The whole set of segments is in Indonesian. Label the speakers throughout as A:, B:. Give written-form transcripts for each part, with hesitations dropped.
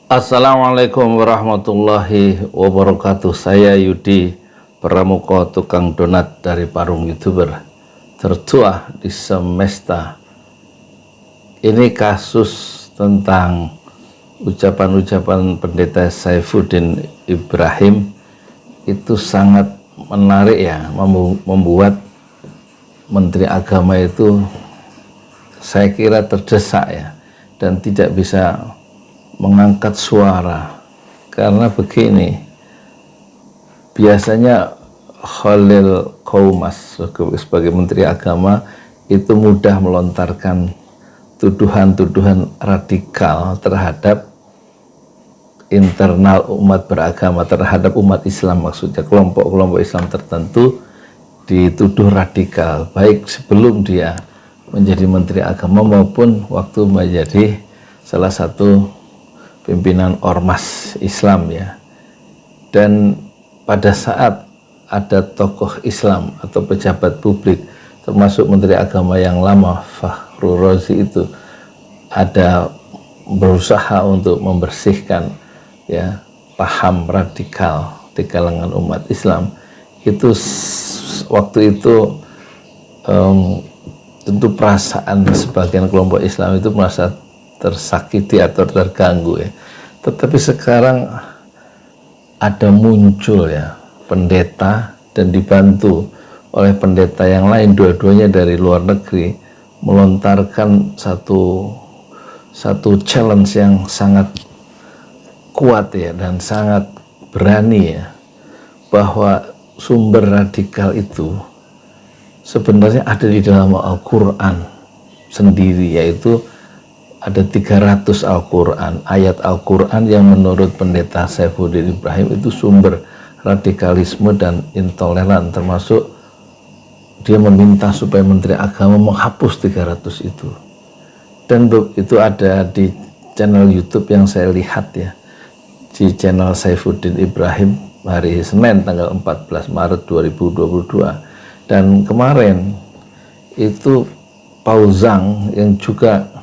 A: Assalamualaikum warahmatullahi wabarakatuh. Saya Yudi Pramuko, tukang donat dari Parung YouTuber tertua di semesta. Ini kasus tentang ucapan-ucapan Pendeta Saifuddin Ibrahim itu sangat menarik ya, membuat Menteri Agama itu saya kira terdesak ya, dan tidak bisa mengangkat suara. Karena begini, biasanya Khalil Qoumas sebagai Menteri Agama itu mudah melontarkan tuduhan-tuduhan radikal terhadap internal umat beragama, terhadap umat Islam, maksudnya kelompok-kelompok Islam tertentu dituduh radikal, baik sebelum dia menjadi Menteri Agama maupun waktu menjadi salah satu pimpinan ormas Islam ya. Dan pada saat ada tokoh Islam atau pejabat publik termasuk Menteri Agama yang lama Fakhrul Razi itu ada berusaha untuk membersihkan ya paham radikal di kalangan umat Islam, itu waktu itu tentu perasaan sebagian kelompok Islam itu merasa tersakiti atau terganggu ya. Tetapi sekarang ada muncul ya pendeta dan dibantu oleh pendeta yang lain, dua-duanya dari luar negeri, melontarkan satu challenge yang sangat kuat ya dan sangat berani ya, bahwa sumber radikal itu sebenarnya ada di dalam Al-Quran sendiri, yaitu ada 300 Al-Quran, ayat Al-Quran yang menurut Pendeta Saifuddin Ibrahim itu sumber radikalisme dan intoleran, termasuk dia meminta supaya Menteri Agama menghapus 300 itu. Dan itu ada di channel YouTube yang saya lihat ya, di channel Saifuddin Ibrahim hari Senin tanggal 14 Maret 2022. Dan kemarin itu Pauzang yang juga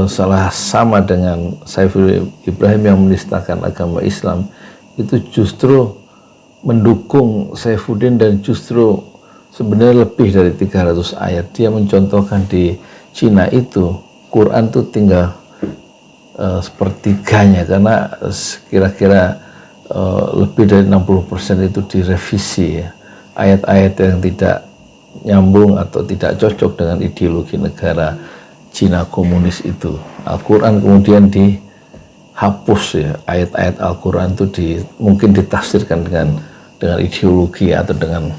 A: salah sama dengan Saifuddin Ibrahim yang menistakan agama Islam, itu justru mendukung Saifuddin dan justru sebenarnya lebih dari 300 ayat. Dia mencontohkan di Cina itu Quran tuh tinggal sepertiganya, karena kira-kira lebih dari 60% itu direvisi ya. Ayat-ayat yang tidak nyambung atau tidak cocok dengan ideologi negara Cina komunis itu. Al-Quran kemudian dihapus ya, ayat-ayat Al-Quran itu mungkin ditafsirkan dengan ideologi atau dengan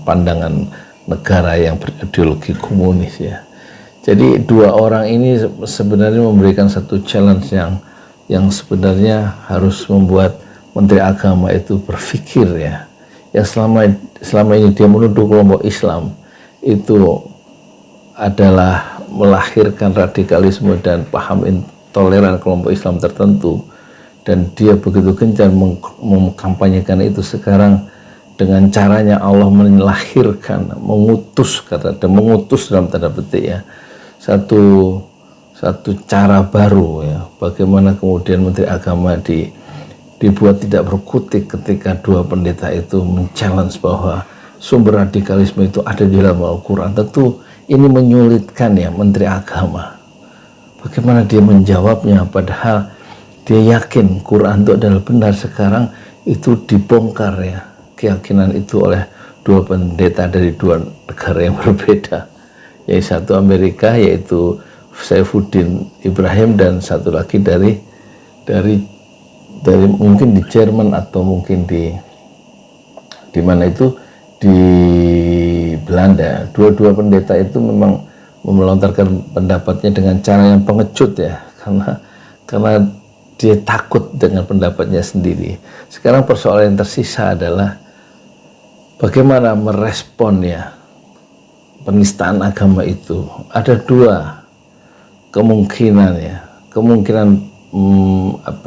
A: pandangan negara yang berideologi komunis ya. Jadi dua orang ini sebenarnya memberikan satu challenge yang sebenarnya harus membuat Menteri Agama itu berpikir ya. Yang selama ini dia menuduh kelompok Islam itu adalah melahirkan radikalisme dan paham intoleran kelompok Islam tertentu, dan dia begitu gencar mengkampanyekan itu. Sekarang dengan caranya Allah melahirkan, mengutus dalam tanda petik ya, satu cara baru ya, bagaimana kemudian Menteri Agama dibuat tidak berkutik ketika dua pendeta itu men-challenge bahwa sumber radikalisme itu ada di dalam Al-Quran. Tentu ini menyulitkan ya Menteri Agama. Bagaimana dia menjawabnya, padahal dia yakin Quran itu adalah benar. Sekarang itu dibongkar ya, keyakinan itu oleh dua pendeta dari dua negara yang berbeda, yaitu satu Amerika yaitu Saifuddin Ibrahim, dan satu lagi dari mungkin di Jerman atau mungkin di mana itu, di Belanda. Dua-dua pendeta itu memang melontarkan pendapatnya dengan cara yang pengecut ya, karena dia takut dengan pendapatnya sendiri. Sekarang persoalan yang tersisa adalah bagaimana merespon ya penistaan agama itu. Ada dua kemungkinan ya,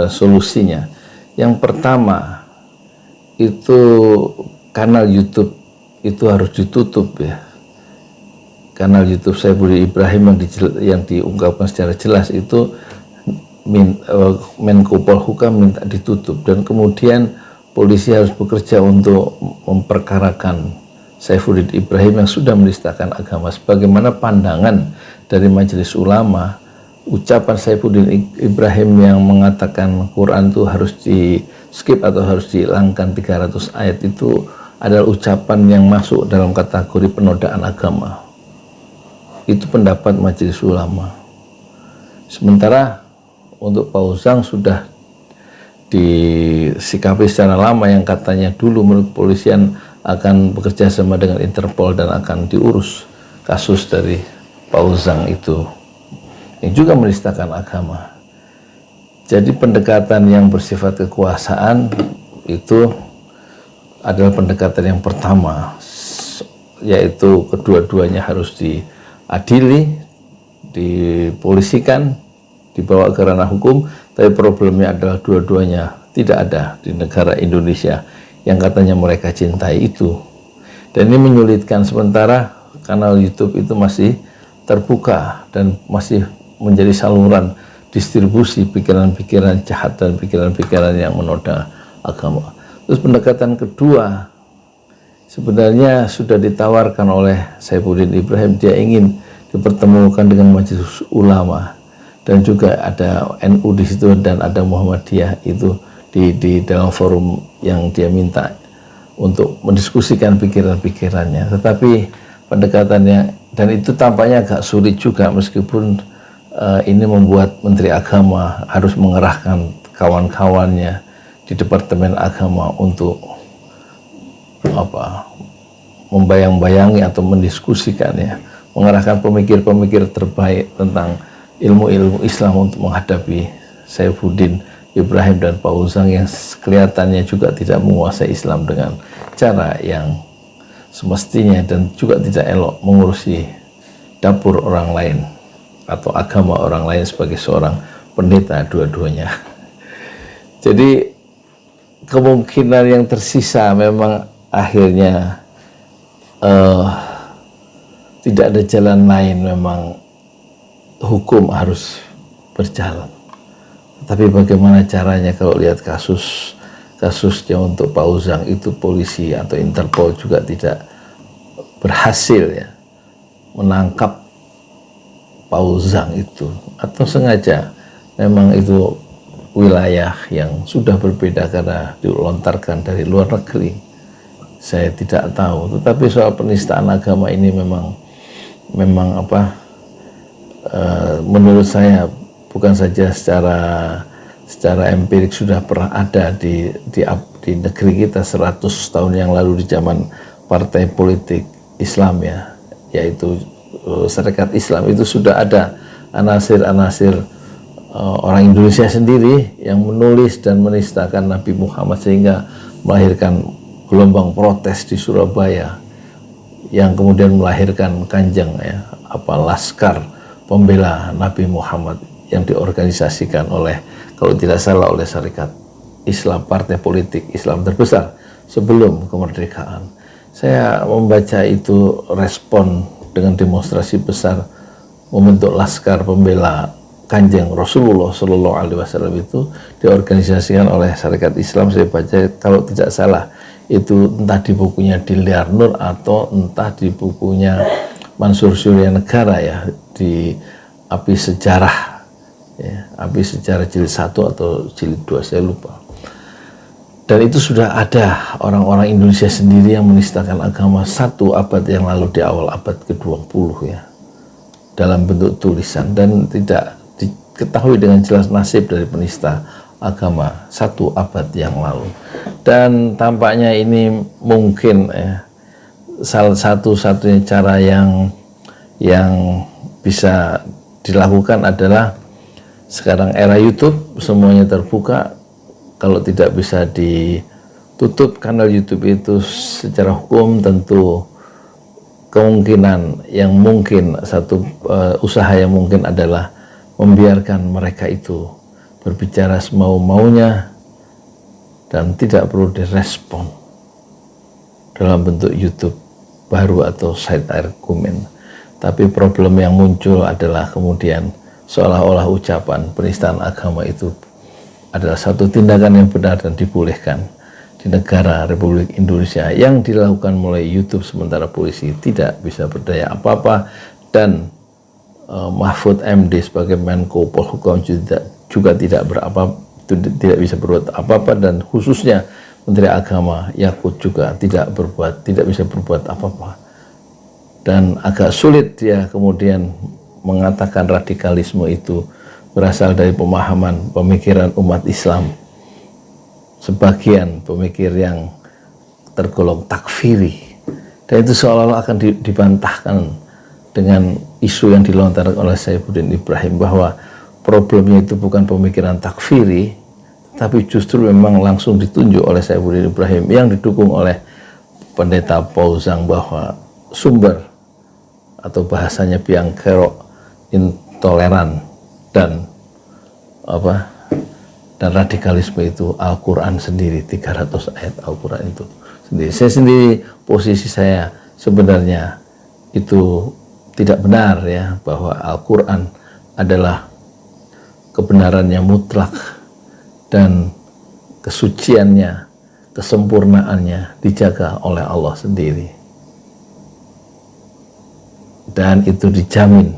A: solusinya. Yang pertama itu kanal YouTube itu harus ditutup ya. Kanal YouTube Saifuddin Ibrahim yang diungkapkan secara jelas itu Menko Polhukam minta ditutup, dan kemudian polisi harus bekerja untuk memperkarakan Saifuddin Ibrahim yang sudah menistakan agama. Sebagaimana pandangan dari Majelis Ulama, ucapan Saifuddin Ibrahim yang mengatakan Quran itu harus di skip atau harus dihilangkan 300 ayat itu adalah ucapan yang masuk dalam kategori penodaan agama. Itu pendapat Majelis Ulama. Sementara untuk Pauzang sudah disikapi secara lama, yang katanya dulu menurut polisian akan bekerja sama dengan Interpol dan akan diurus kasus dari Pauzang itu yang juga menistakan agama. Jadi pendekatan yang bersifat kekuasaan itu adalah pendekatan yang pertama, yaitu kedua-duanya harus diadili, dipolisikan, dibawa ke ranah hukum. Tapi problemnya adalah dua-duanya tidak ada di negara Indonesia yang katanya mereka cintai itu. Dan ini menyulitkan, sementara kanal YouTube itu masih terbuka dan masih menjadi saluran distribusi pikiran-pikiran jahat dan pikiran-pikiran yang menoda agama. Terus pendekatan kedua sebenarnya sudah ditawarkan oleh Saifuddin Ibrahim. Dia ingin dipertemukan dengan Majelis Ulama, dan juga ada NU di situ dan ada Muhammadiyah itu di dalam forum yang dia minta untuk mendiskusikan pikiran-pikirannya. Tetapi pendekatannya, dan itu tampaknya agak sulit juga, meskipun ini membuat Menteri Agama harus mengerahkan kawan-kawannya di Departemen Agama untuk membayang-bayangi atau mendiskusikan, ya, mengerahkan pemikir-pemikir terbaik tentang ilmu-ilmu Islam untuk menghadapi Saifuddin Ibrahim dan Pauzang yang kelihatannya juga tidak menguasai Islam dengan cara yang semestinya dan juga tidak elok mengurusi dapur orang lain atau agama orang lain sebagai seorang pendeta dua-duanya. Jadi kemungkinan yang tersisa memang akhirnya tidak ada jalan lain, memang hukum harus berjalan. Tapi bagaimana caranya kalau lihat kasusnya untuk Pauzang itu, polisi atau Interpol juga tidak berhasil, ya, menangkap Pauzang itu, atau sengaja memang itu wilayah yang sudah berbeda karena dilontarkan dari luar negeri. Saya tidak tahu, tetapi soal penistaan agama ini memang menurut saya bukan saja secara empirik sudah pernah ada di negeri kita 100 tahun yang lalu di zaman partai politik Islam, ya, yaitu Serikat Islam. Itu sudah ada anasir-anasir orang Indonesia sendiri yang menulis dan menistakan Nabi Muhammad, sehingga melahirkan gelombang protes di Surabaya yang kemudian melahirkan Kanjeng, ya, Laskar Pembela Nabi Muhammad yang diorganisasikan oleh, kalau tidak salah, oleh Serikat Islam, partai politik Islam terbesar sebelum kemerdekaan. Saya membaca itu respon dengan demonstrasi besar membentuk Laskar Pembela Kanjeng Rasulullah Shallallahu Alaihi Wasallam itu diorganisasikan oleh Serikat Islam. Saya baca, kalau tidak salah, itu entah di bukunya Diliar Nur atau entah di bukunya Mansur Surya Negara, ya, di Api Sejarah, ya, Api Sejarah jilid 1 atau jilid 2, saya lupa. Dan itu sudah ada orang-orang Indonesia sendiri yang menistakan agama 1 abad yang lalu, di awal abad ke-20, ya, dalam bentuk tulisan, dan tidak diketahui dengan jelas nasib dari penista agama 1 abad yang lalu. Dan tampaknya ini mungkin, ya, salah satu-satunya cara yang bisa dilakukan adalah sekarang era YouTube, semuanya terbuka. Kalau tidak bisa ditutup kanal YouTube itu secara hukum, tentu kemungkinan yang mungkin satu usaha yang mungkin adalah membiarkan mereka itu berbicara semau-maunya dan tidak perlu direspon dalam bentuk YouTube baru atau side argumen. Tapi problem yang muncul adalah kemudian seolah-olah ucapan penistaan agama itu adalah satu tindakan yang benar dan dibolehkan di negara Republik Indonesia yang dilakukan mulai YouTube, sementara polisi tidak bisa berdaya apa-apa, dan Mahfud MD sebagai Menko Polhukam juga tidak bisa berbuat apa-apa, dan khususnya Menteri Agama Yakut juga tidak bisa berbuat apa-apa. Dan agak sulit dia kemudian mengatakan radikalisme itu berasal dari pemahaman pemikiran umat Islam, sebagian pemikir yang tergolong takfiri, dan itu seolah-olah akan dibantahkan dengan isu yang dilontarkan oleh Saifuddin Ibrahim bahwa problemnya itu bukan pemikiran takfiri, tapi justru memang langsung ditunjuk oleh Saifuddin Ibrahim yang didukung oleh Pendeta Pauzang bahwa sumber atau bahasanya biang kerok intoleran dan radikalisme itu Al-Quran sendiri, 300 ayat Al-Quran itu sendiri. Saya sendiri, posisi saya sebenarnya itu tidak benar ya, bahwa Al-Quran adalah kebenaran yang mutlak dan kesuciannya, kesempurnaannya dijaga oleh Allah sendiri, dan itu dijamin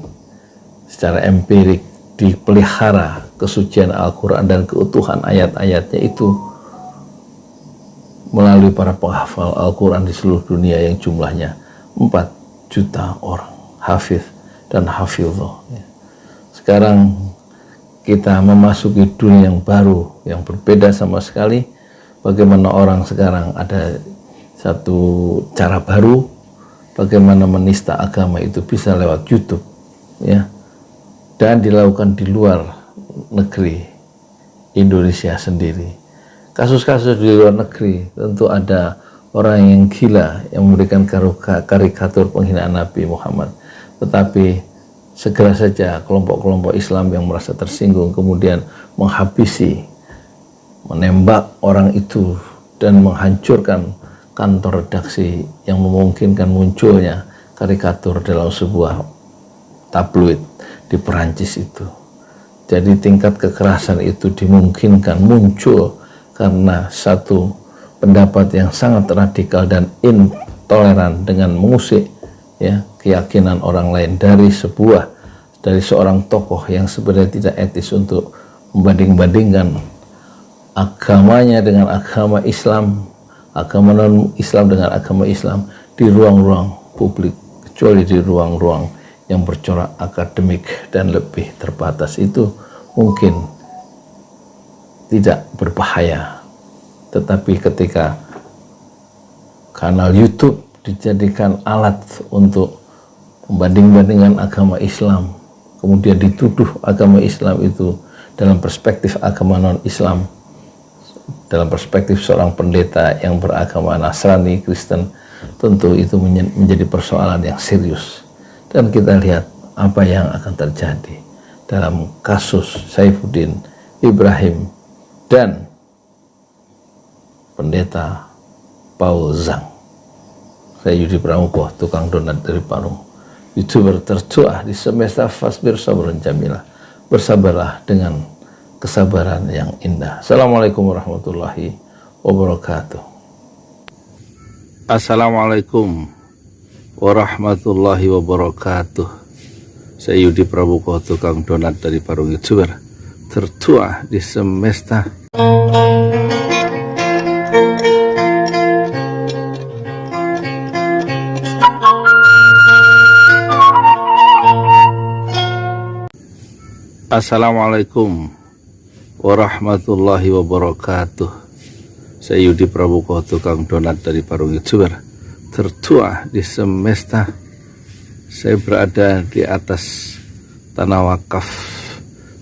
A: secara empirik, dipelihara kesucian Al-Quran dan keutuhan ayat-ayatnya itu melalui para penghafal Al-Quran di seluruh dunia yang jumlahnya 4 juta orang, hafiz dan hafizah. Sekarang kita memasuki dunia yang baru, yang berbeda sama sekali. Bagaimana orang sekarang ada satu cara baru, bagaimana menista agama itu bisa lewat YouTube, ya, dan dilakukan di luar negeri Indonesia sendiri. Kasus-kasus di luar negeri tentu ada orang yang gila yang memberikan karikatur penghinaan Nabi Muhammad, tetapi segera saja kelompok-kelompok Islam yang merasa tersinggung kemudian menghabisi, menembak orang itu dan menghancurkan kantor redaksi yang memungkinkan munculnya karikatur dalam sebuah tabloid di Perancis itu. Jadi tingkat kekerasan itu dimungkinkan muncul karena satu pendapat yang sangat radikal dan intoleran dengan mengusik ya keyakinan orang lain dari seorang tokoh yang sebenarnya tidak etis untuk membanding-bandingkan agamanya dengan agama Islam, agama non-Islam dengan agama Islam di ruang-ruang publik, kecuali di ruang-ruang yang bercorak akademik dan lebih terbatas. Itu mungkin tidak berbahaya, tetapi ketika kanal YouTube dijadikan alat untuk membanding-bandingkan agama Islam, kemudian dituduh agama Islam itu dalam perspektif agama non-Islam, dalam perspektif seorang pendeta yang beragama Nasrani, Kristen, tentu itu menjadi persoalan yang serius. Dan kita lihat apa yang akan terjadi dalam kasus Saifuddin Ibrahim dan Pendeta Pauzang. Saya Yudi Pramuko, tukang donat dari Parung, YouTuber tertua di semesta. Fasbir sabrun jamilah, bersabarlah dengan kesabaran yang indah. Assalamualaikum warahmatullahi wabarakatuh. Assalamualaikum warahmatullahi wabarakatuh. Saya Yudi Pramuko, tukang donat dari Parung, YouTuber tertua di semesta. Assalamualaikum warahmatullahi wabarakatuh. Saya Yudi Pramuko, tukang donat dari Parung, YouTuber tertua di semesta. Saya berada di atas tanah wakaf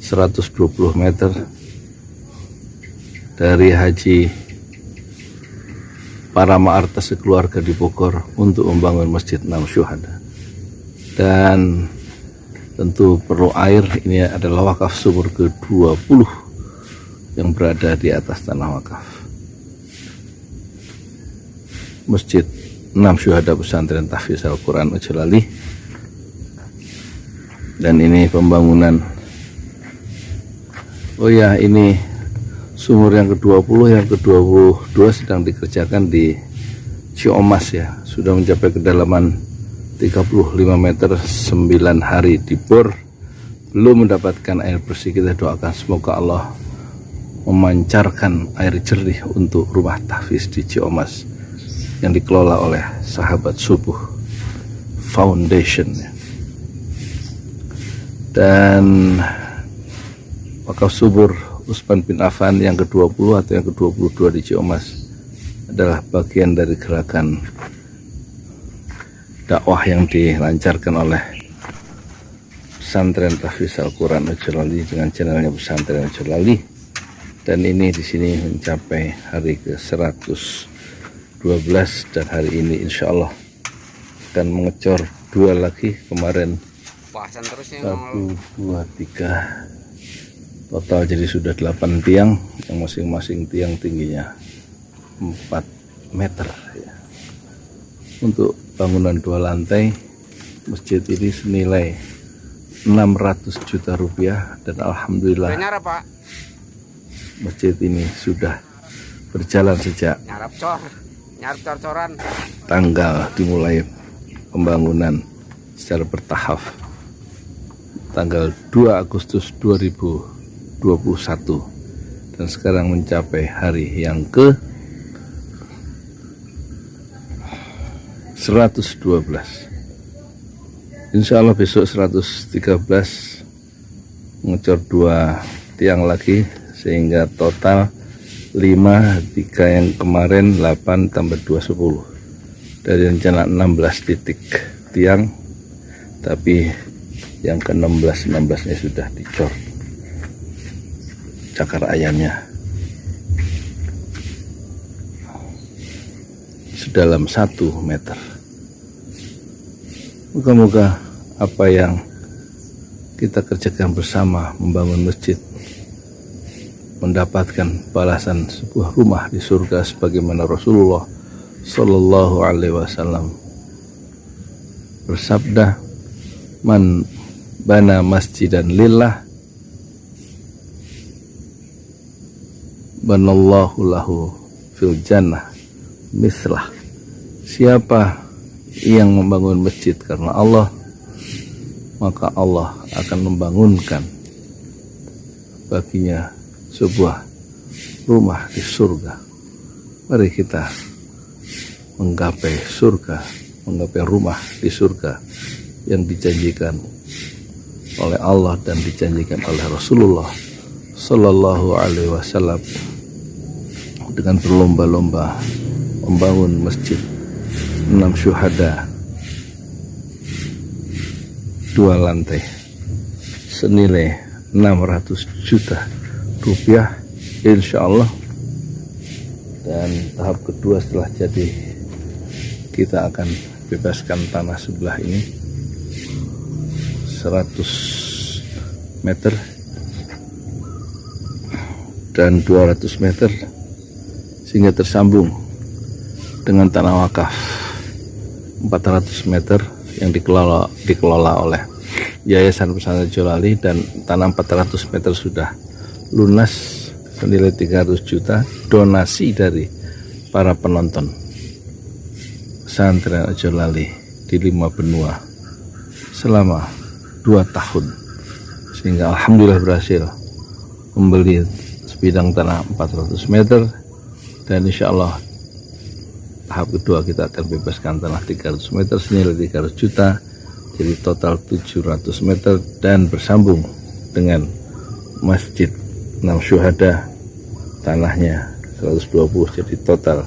A: 120 meter dari Haji Parama Arta sekeluarga di Bogor untuk membangun Masjid 6 Syuhada. Dan tentu perlu air. Ini adalah wakaf sumur ke-20 yang berada di atas tanah wakaf. Masjid 6 Syuhada Pesantren Tahfiz Al-Quran Ujolali. Dan ini pembangunan Oh ya, ini sumur yang ke-20, yang ke-22 sedang dikerjakan di Ciomas ya. Sudah mencapai kedalaman 35 meter, 9 hari dibor, belum mendapatkan air bersih. Kita doakan semoga Allah memancarkan air jernih untuk rumah tahfiz di Ciomas yang dikelola oleh Sahabat Subuh Foundation ya. Dan wakaf subur Utsman bin Affan yang ke-20 atau yang ke-22 di Ciomas adalah bagian dari gerakan dakwah yang dilancarkan oleh Pesantren Tahfiz Al-Quran Ojolali dengan channelnya Pesantren Ojolali. Dan ini di sini mencapai hari ke-112 dan hari ini insya Allah akan mengecor 2 lagi. Kemarin 1, 2, 3 total jadi sudah 8 tiang yang masing-masing tiang tingginya 4 meter ya. Untuk bangunan 2 lantai masjid ini senilai 600 juta rupiah dan alhamdulillah masjid ini sudah berjalan sejak tanggal dimulai pembangunan secara bertahap tanggal 2 Agustus 2021 dan sekarang mencapai hari yang ke 112. Insya Allah besok 113 mengecor 2 tiang lagi sehingga total 5, 3 yang kemarin 8 tambah 2 10 dari rencana 16 titik tiang, tapi yang ke-16 nya sudah dicor cakar ayamnya sedalam 1 meter. Moga-moga apa yang kita kerjakan bersama membangun masjid mendapatkan balasan sebuah rumah di surga sebagaimana Rasulullah Shallallahu Alaihi Wasallam bersabda, man bana masjidan lillah banallahu lahu fil jannah mislah. Siapa yang membangun masjid karena Allah, maka Allah akan membangunkan baginya sebuah rumah di surga. Mari kita menggapai surga, menggapai rumah di surga yang dijanjikan oleh Allah dan dijanjikan oleh Rasulullah Sallallahu Alaihi Wasallam dengan berlomba-lomba membangun masjid 6 syuhada 2 lantai senilai 600 juta rupiah insya Allah. Dan tahap kedua setelah jadi kita akan bebaskan tanah sebelah ini 100 meter dan 200 meter sehingga tersambung dengan tanah wakaf 400 meter yang dikelola oleh Yayasan Pesantren Ojolali, dan tanah 400 meter sudah lunas senilai 300 juta donasi dari para penonton Pesantren Ojolali di 5 benua selama 2 tahun, sehingga alhamdulillah berhasil membeli sebidang tanah 400 meter dan insya Allah tahap kedua kita akan bebaskan tanah 300 meter senilai 300 juta jadi total 700 meter dan bersambung dengan masjid 6 syuhada tanahnya 120 jadi total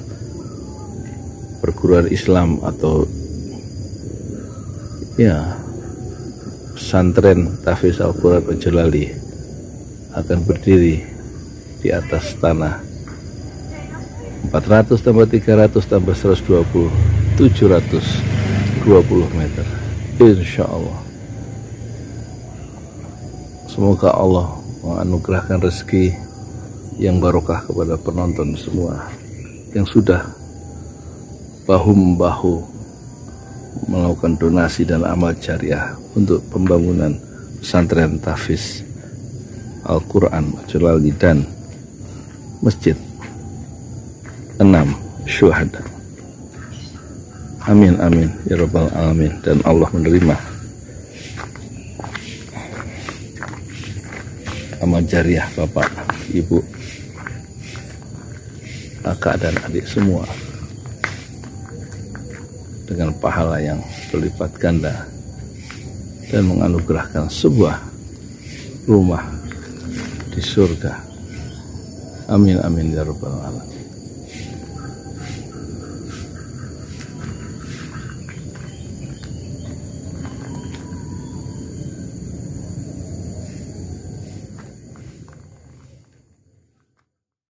A: perguruan Islam atau ya Pesantren Tahfiz Al-Quran Ojolali akan berdiri di atas tanah 400 tambah 300 tambah 120 720 meter insya Allah. Semoga Allah menganugerahkan rezeki yang barokah kepada penonton semua yang sudah bahu-membahu melakukan donasi dan amal jariah untuk pembangunan pesantren tahfiz Al-Quran, Jalali, dan masjid 6 syuhada. Amin amin ya rabbal alamin. Dan Allah menerima amal jariah bapak, ibu, kakak dan adik semua dengan pahala yang berlipat ganda dan menganugerahkan sebuah rumah di surga. Amin amin ya rabbal alamin.